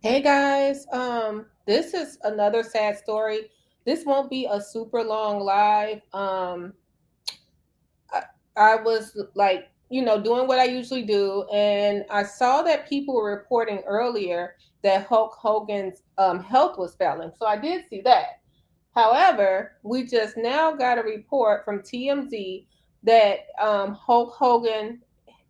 Hey guys, this is another sad story. This won't be a super long live. I, I was like, doing what I usually do, and I saw that people were reporting earlier that Hulk Hogan's health was failing. So I did see that. However, we just now got a report from TMZ that Hulk Hogan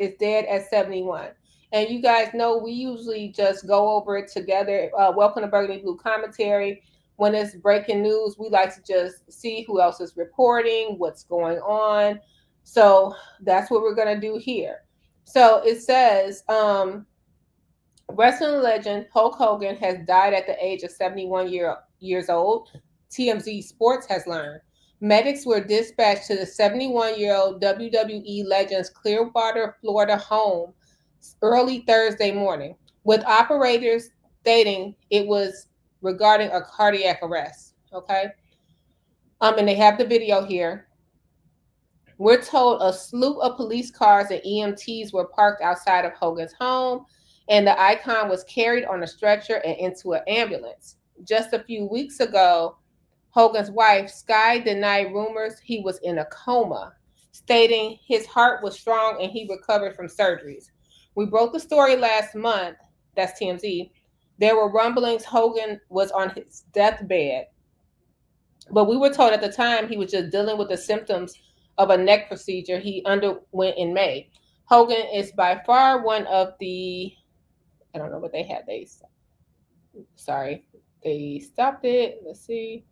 is dead at 71. And you guys know we usually just go over it together. Welcome to Burgundy Blue Commentary. When it's breaking news, we like to just see who else is reporting, what's going on. So that's what we're going to do here. So it says wrestling legend Hulk Hogan has died at the age of 71 years old. TMZ Sports has learned. Medics were dispatched to the 71-year-old WWE legend's Clearwater, Florida home early Thursday morning, with operators stating it was regarding a cardiac arrest. Okay. And they have the video here. We're told a slew of police cars and EMTs were parked outside of Hogan's home, and the icon was carried on a stretcher and into an ambulance. Just a few weeks ago, Hogan's wife, Sky, denied rumors he was in a coma, stating his heart was strong and he recovered from surgeries. We broke the story last month, that's TMZ. There were rumblings Hogan was on his deathbed, but we were told at the time he was just dealing with the symptoms of a neck procedure he underwent in May. Hogan is by far one of the, I don't know what they had. Sorry, they stopped it. Let's see.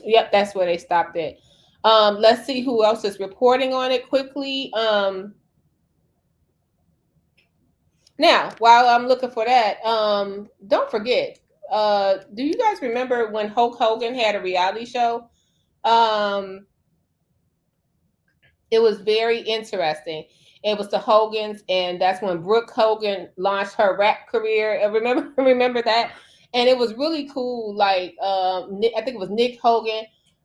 Yep, that's where they stopped it. Let's see who else is reporting on it quickly. Now, while I'm looking for that, don't forget. Do you guys remember when Hulk Hogan had a reality show? Um, it was very interesting. It was the Hogans, and that's when Brooke Hogan launched her rap career. Remember, remember that, and it was really cool. Like, I think it was Nick Hogan,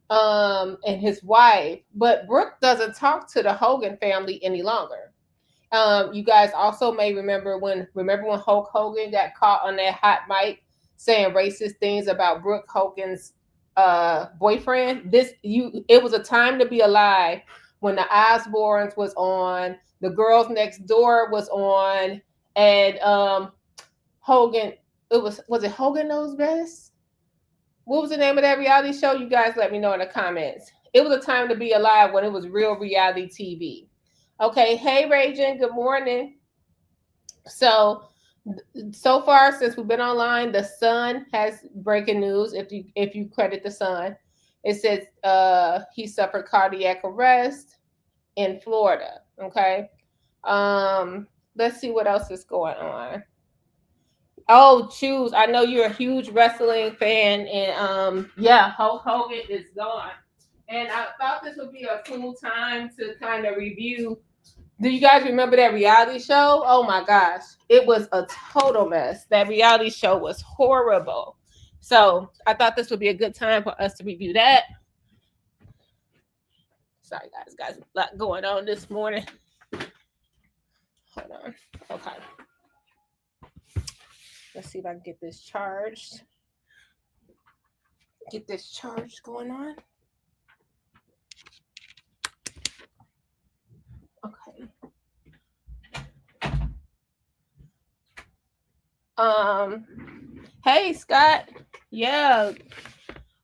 and his wife. But Brooke doesn't talk to the Hogan family any longer. You guys also may remember when Hulk Hogan got caught on that hot mic saying racist things about Brooke Hogan's boyfriend. It was a time to be alive when the Osbournes was on, the Girls Next Door was on, and Hogan. Was it Hogan Knows Best? What was the name of that reality show? You guys let me know in the comments. It was a time to be alive when it was real reality TV. Okay, hey Raging, good morning. So so far since we've been online, the Sun has breaking news. If you credit the Sun, it says he suffered cardiac arrest in Florida. Okay, let's see what else is going on. Oh, choose. I know you're a huge wrestling fan, and yeah, Hulk Hogan is gone. And I thought this would be a cool time to kind of review. Do you guys remember that reality show? Oh my gosh, it was a total mess. That reality show was horrible. So I thought this would be a good time for us to review that. Sorry, guys, a lot going on this morning. Hold on. Okay, let's see if I can get this charged. Get this charge going on. Okay. Hey Scott. Yeah,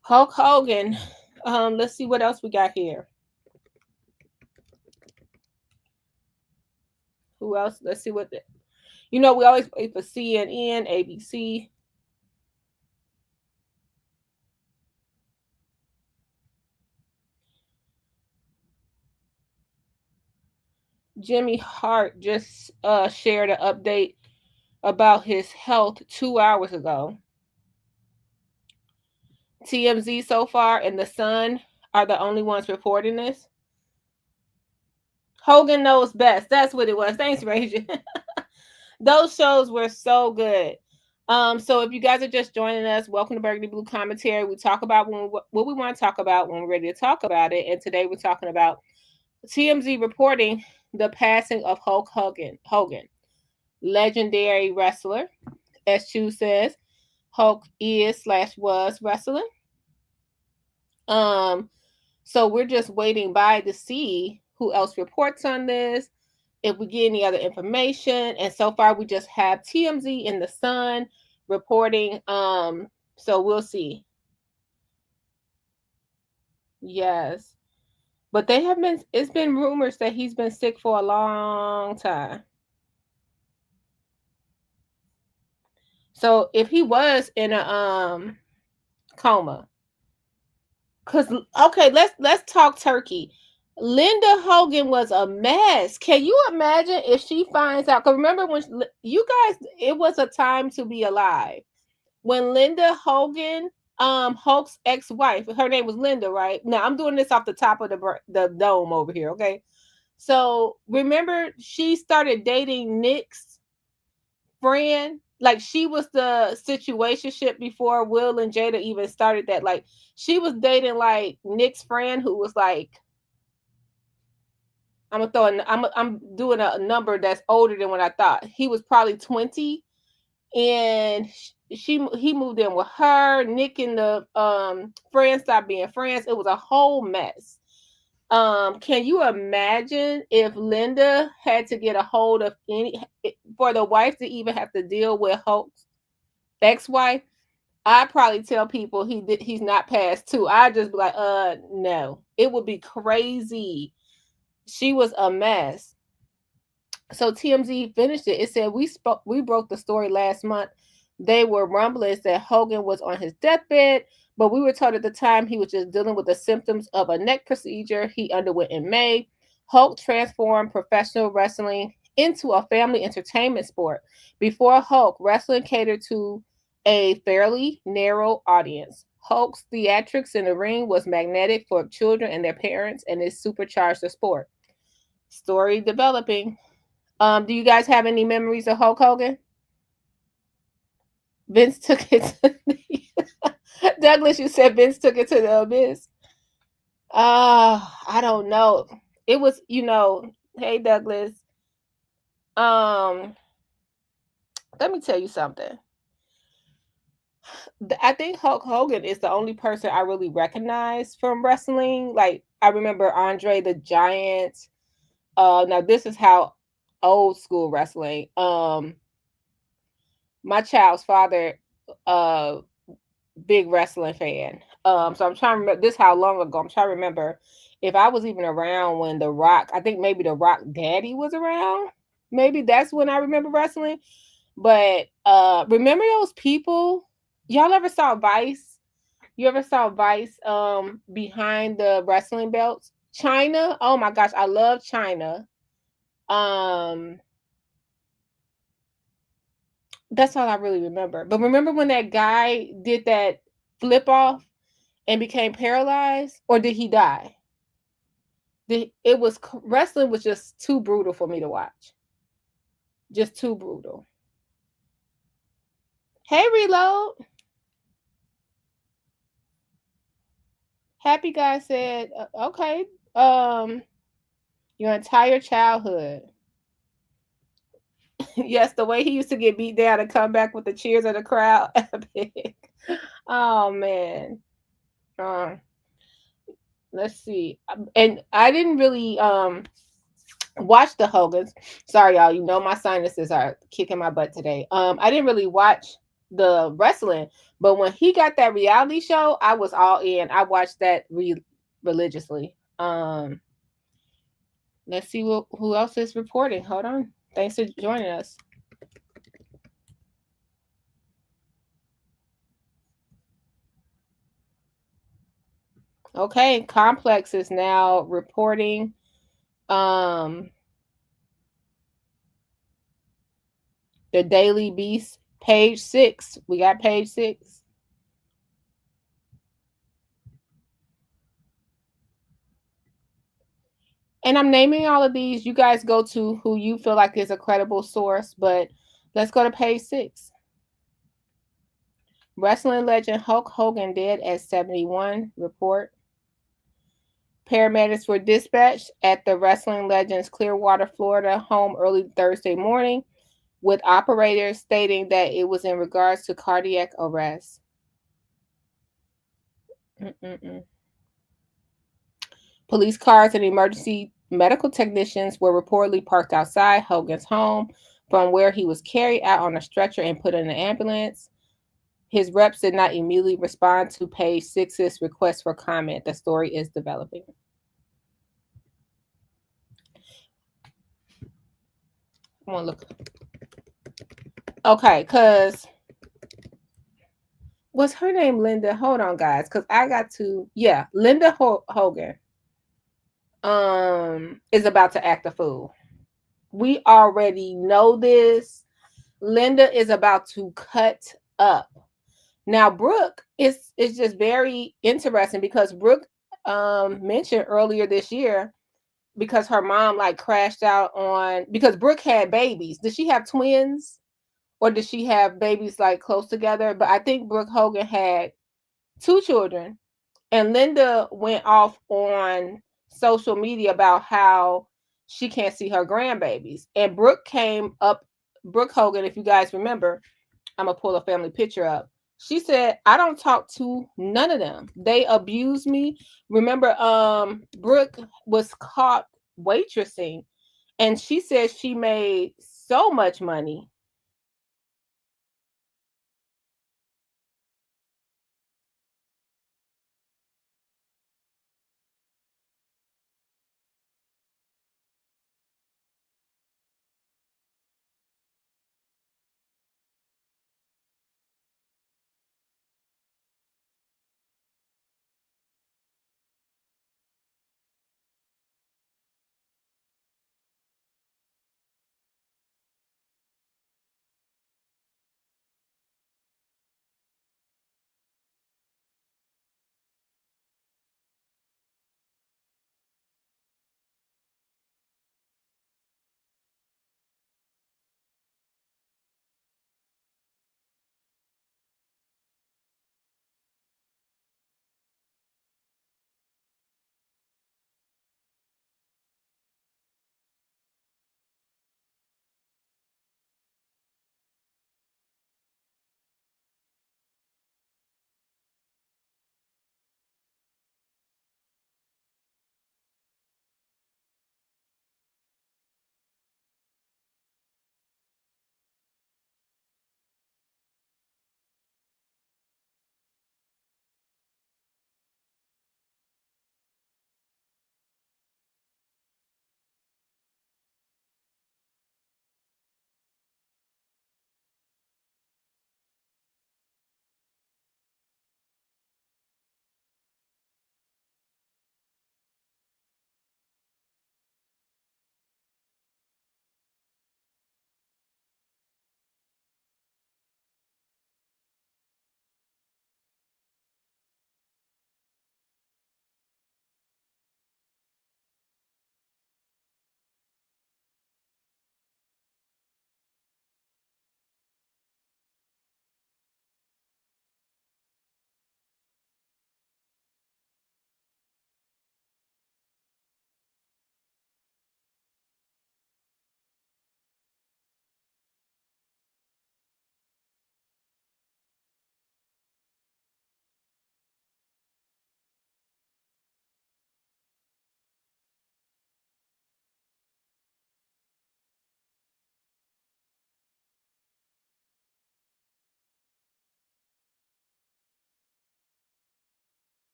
Hulk Hogan. Let's see what else we got here. Who else? Let's see what we always wait for CNN, ABC. Jimmy Hart just shared an update about his health 2 hours ago. TMZ so far and The Sun are the only ones reporting this. Hogan Knows Best. That's what it was. Thanks, Ranger. Those shows were so good. So if you guys are just joining us, welcome to Burgundy Blue Commentary. We talk about what we want to talk about when we're ready to talk about it. And today we're talking about TMZ reporting the passing of Hulk Hogan. Legendary wrestler, as Chu says. Hulk is slash was wrestling. Um, so we're just waiting by to see who else reports on this, if we get any other information. And so far, we just have TMZ in the Sun reporting. So we'll see. Yes, but they have been. It's been rumors that he's been sick for a long time. So if he was in a coma, cause okay, let's talk turkey. Linda Hogan was a mess. Can you imagine if she finds out? Cause remember when you guys, it was a time to be alive when Linda Hogan, Hulk's ex-wife, her name was Linda, right? Now I'm doing this off the top of the dome over here, okay? So remember, she started dating Nick's friend. Like she was the situationship before Will and Jada even started that. Like she was dating like Nick's friend, who was like, I'm doing a number that's older than what I thought. He was probably 20, and he moved in with her. Nick and the friends stopped being friends. It was a whole mess. Can you imagine if Linda had to get a hold of any, for the wife to even have to deal with Hulk's ex-wife? I probably tell people he's not past two. I just be like, no. It would be crazy. She was a mess. So TMZ finished it. It said we broke the story last month. They were rumblings that Hogan was on his deathbed, but we were told at the time he was just dealing with the symptoms of a neck procedure he underwent in May. Hulk transformed professional wrestling into a family entertainment sport. Before Hulk, wrestling catered to a fairly narrow audience. Hulk's theatrics in the ring was magnetic for children and their parents, and it supercharged the sport. Story developing. Do you guys have any memories of Hulk Hogan? Vince took it to the Douglas, you said Vince took it to the abyss. I don't know. It was, hey Douglas. Um, let me tell you something. I think Hulk Hogan is the only person I really recognize from wrestling. Like I remember Andre the Giant. Now this is how old school wrestling. My child's father, uh, big wrestling fan. So I'm trying to remember this how long ago. I'm trying to remember if I was even around when The Rock, I think maybe The Rock Daddy was around. Maybe that's when I remember wrestling. But remember those people? Y'all ever saw Vice? You ever saw Vice behind the wrestling belts? China? Oh my gosh, I love China. Um that's all I really remember. But remember when that guy did that flip off and became paralyzed, or did he die? It was wrestling was just too brutal for me to watch. Just too brutal. Hey, Reload. Happy Guy said, okay, your entire childhood. Yes, the way he used to get beat down and come back with the cheers of the crowd. Epic. Oh man. Uh, let's see. And I didn't really watch the Hogans. Sorry, y'all. You know my sinuses are kicking my butt today. I didn't really watch the wrestling, but when he got that reality show, I was all in. I watched that religiously. Let's see who else is reporting. Hold on. Thanks for joining us. Okay, Complex is now reporting. The Daily Beast, page 6. We got page 6. And I'm naming all of these. You guys go to who you feel like is a credible source, but let's go to page 6. Wrestling legend Hulk Hogan dead at 71 report. Paramedics were dispatched at the Wrestling Legends Clearwater, Florida home early Thursday morning, with operators stating that it was in regards to cardiac arrest. Mm-mm-mm. Police cars and emergency medical technicians were reportedly parked outside Hogan's home, from where he was carried out on a stretcher and put in an ambulance. His reps did not immediately respond to page six's request for comment. The story is developing. I want to look. Okay, because was her name Linda? Hold on, guys, because I got to. Yeah, Linda Hogan is about to act a fool. We already know this. Linda is about to cut up. Now, Brooke is just very interesting because Brooke mentioned earlier this year, because her mom like crashed out on, because Brooke had babies. Did she have twins or did she have babies like close together? But I think Brooke Hogan had two children, and Linda went off on social media about how she can't see her grandbabies. And Brooke came up, Brooke Hogan, if you guys remember, I'm gonna pull a family picture up. She said, I don't talk to none of them. They abuse me. Remember, Brooke was caught waitressing, and she said she made so much money.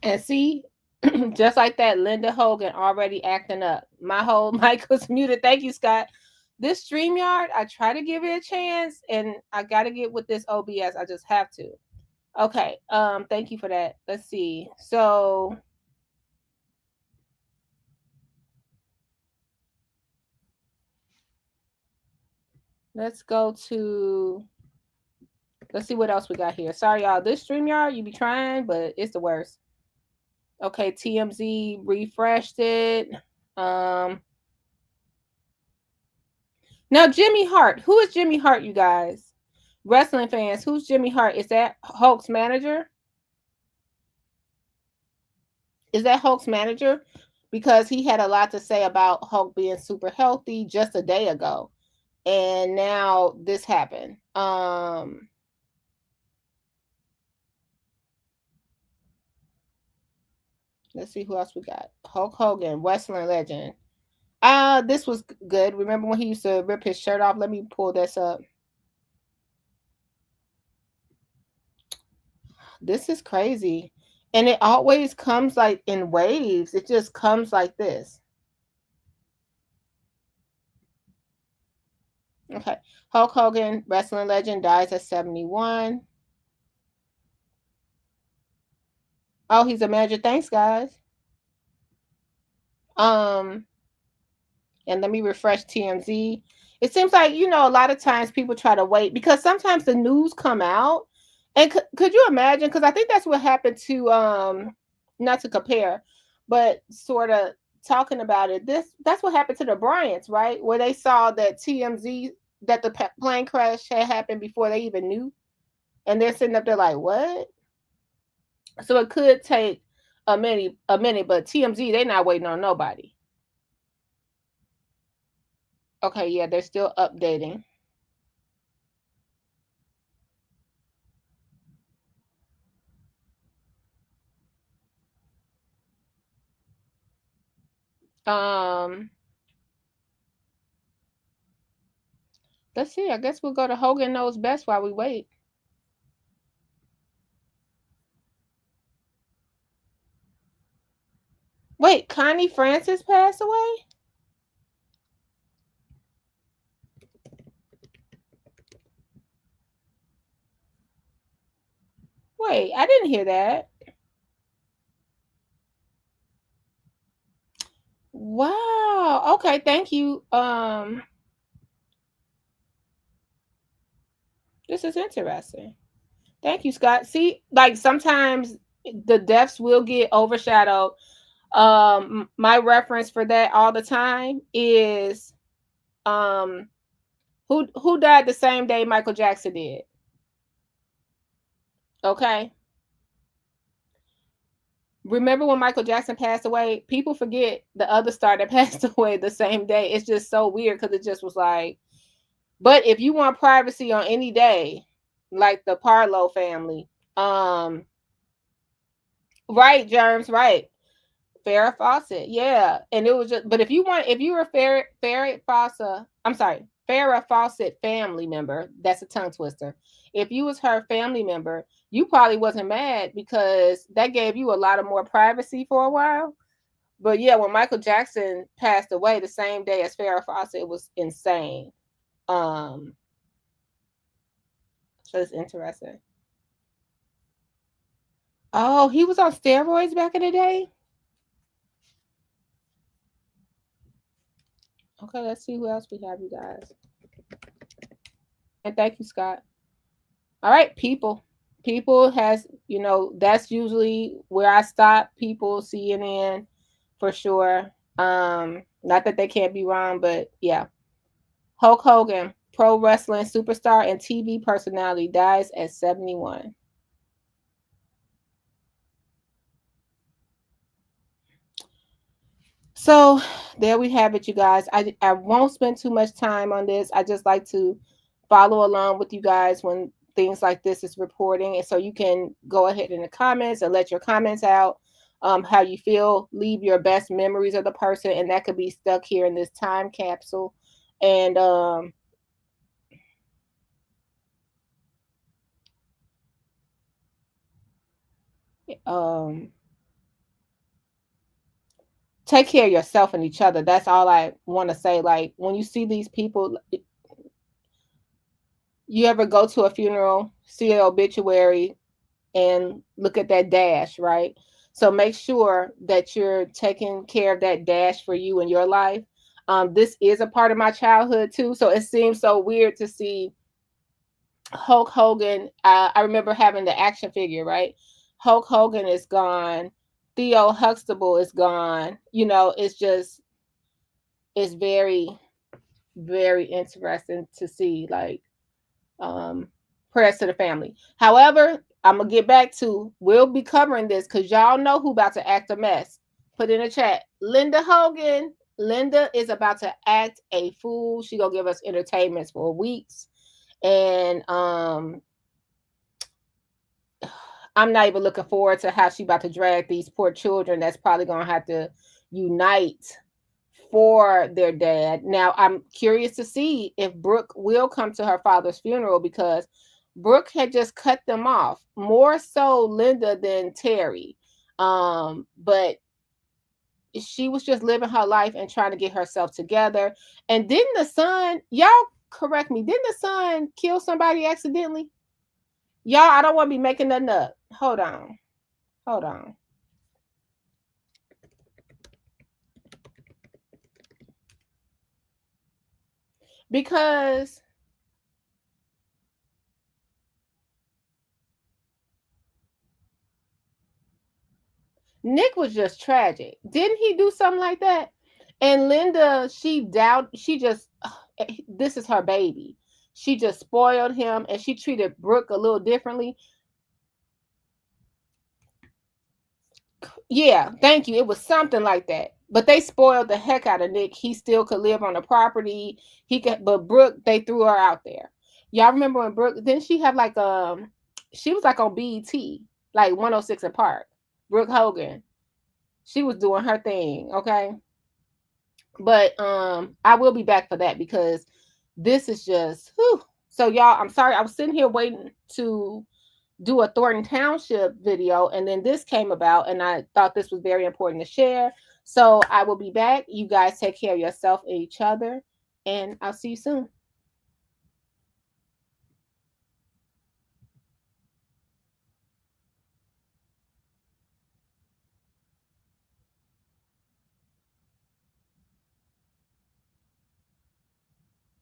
And see, just like that, Linda Hogan already acting up. My whole mic was muted. Thank you, Scott. This StreamYard, I try to give it a chance, and I got to get with this OBS. I just have to. Okay. Thank you for that. Let's see. So let's go to. Let's see what else we got here. Sorry, y'all. This StreamYard, you be trying, but it's the worst. Okay, TMZ refreshed it. Um, Now Jimmy Hart. Who is Jimmy Hart, you guys? Wrestling fans, who's Jimmy Hart? Is that Hulk's manager? Is that Hulk's manager? Because he had a lot to say about Hulk being super healthy just a day ago. And now this happened. Let's see who else we got. Hulk Hogan, wrestling legend. This was good. Remember when he used to rip his shirt off? Let me pull this up. This is crazy. And it always comes like in waves. It just comes like this. Okay. Hulk Hogan, wrestling legend, dies at 71. Oh, he's a manager. Thanks, guys. Um, and let me refresh TMZ. It seems like, a lot of times people try to wait because sometimes the news come out. And could you imagine? Because I think that's what happened to not to compare, but sort of talking about it. That's what happened to the Bryants, right? Where they saw that TMZ that the plane crash had happened before they even knew, and they're sitting up there like, what? So it could take a minute, but TMZ they're not waiting on nobody. Okay, yeah, they're still updating. Um, let's see. I guess we'll go to Hogan Knows Best while we wait. Wait, Connie Francis passed away? Wait, I didn't hear that. Wow. Okay, thank you. This is interesting. Thank you, Scott. See, like sometimes the deaths will get overshadowed. My reference for that all the time is um who died the same day Michael Jackson did. Okay. Remember when Michael Jackson passed away? People forget the other star that passed away the same day. It's just so weird because it just was like, but if you want privacy on any day, like the Parlow family, right, Germs, right. Farrah Fawcett, yeah. And it was just, but if you were Farrah Fawcett, I'm sorry, Farrah Fawcett family member, that's a tongue twister. If you was her family member, you probably wasn't mad because that gave you a lot of more privacy for a while. But yeah, when Michael Jackson passed away the same day as Farrah Fawcett, it was insane. Um, so it's interesting. Oh, he was on steroids back in the day. Okay, let's see who else we have, you guys. And thank you, Scott. All right, people. People has, that's usually where I stop. People, CNN, for sure. Not that they can't be wrong, but yeah. Hulk Hogan, pro wrestling superstar and TV personality, dies at 71. So there we have it, you guys. I won't spend too much time on this. I just like to follow along with you guys when things like this is reporting. And so you can go ahead in the comments and let your comments out, how you feel, leave your best memories of the person, and that could be stuck here in this time capsule. And um take care of yourself and each other. That's all I want to say. Like, when you see these people, you ever go to a funeral, see an obituary, and look at that dash, right? So make sure that you're taking care of that dash for you in your life. This is a part of my childhood too, so it seems so weird to see Hulk Hogan. I remember having the action figure, right? Hulk Hogan is gone. Theo Huxtable is gone. You know, it's very, very interesting to see. Like, prayers to the family. However, I'm gonna get back to, we'll be covering this because y'all know who about to act a mess. Put in the chat, Linda Hogan. Linda is about to act a fool. She gonna give us entertainments for weeks, and I'm not even looking forward to how she about to drag these poor children that's probably gonna have to unite for their dad. Now, I'm curious to see if Brooke will come to her father's funeral, because Brooke had just cut them off, more so Linda than Terry. But she was just living her life and trying to get herself together. And didn't the son, y'all correct me, didn't the son kill somebody accidentally? Y'all, I don't want to be making nothing up. Hold on. Hold on. Because Nick was just tragic. Didn't he do something like that? And Linda, she just, this is her baby. She just spoiled him, and she treated Brooke a little differently. Yeah, thank you. It was something like that. But they spoiled the heck out of Nick. He still could live on the property. He could, but Brooke, they threw her out there. Y'all remember when Brooke? Didn't she have like she was like on BET, like 106 and Park. Brooke Hogan. She was doing her thing, okay? But I will be back for that, because this is just whew. So y'all, I'm sorry, I was sitting here waiting to do a Thornton Township video, and then this came about, and I thought this was very important to share. So I will be back. You guys take care of yourself and each other, and I'll see you soon.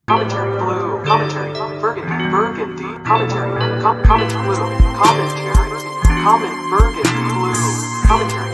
Commentary blue, commentary burgundy, commentary, commentary blue, commentary, comment burgundy blue, commentary.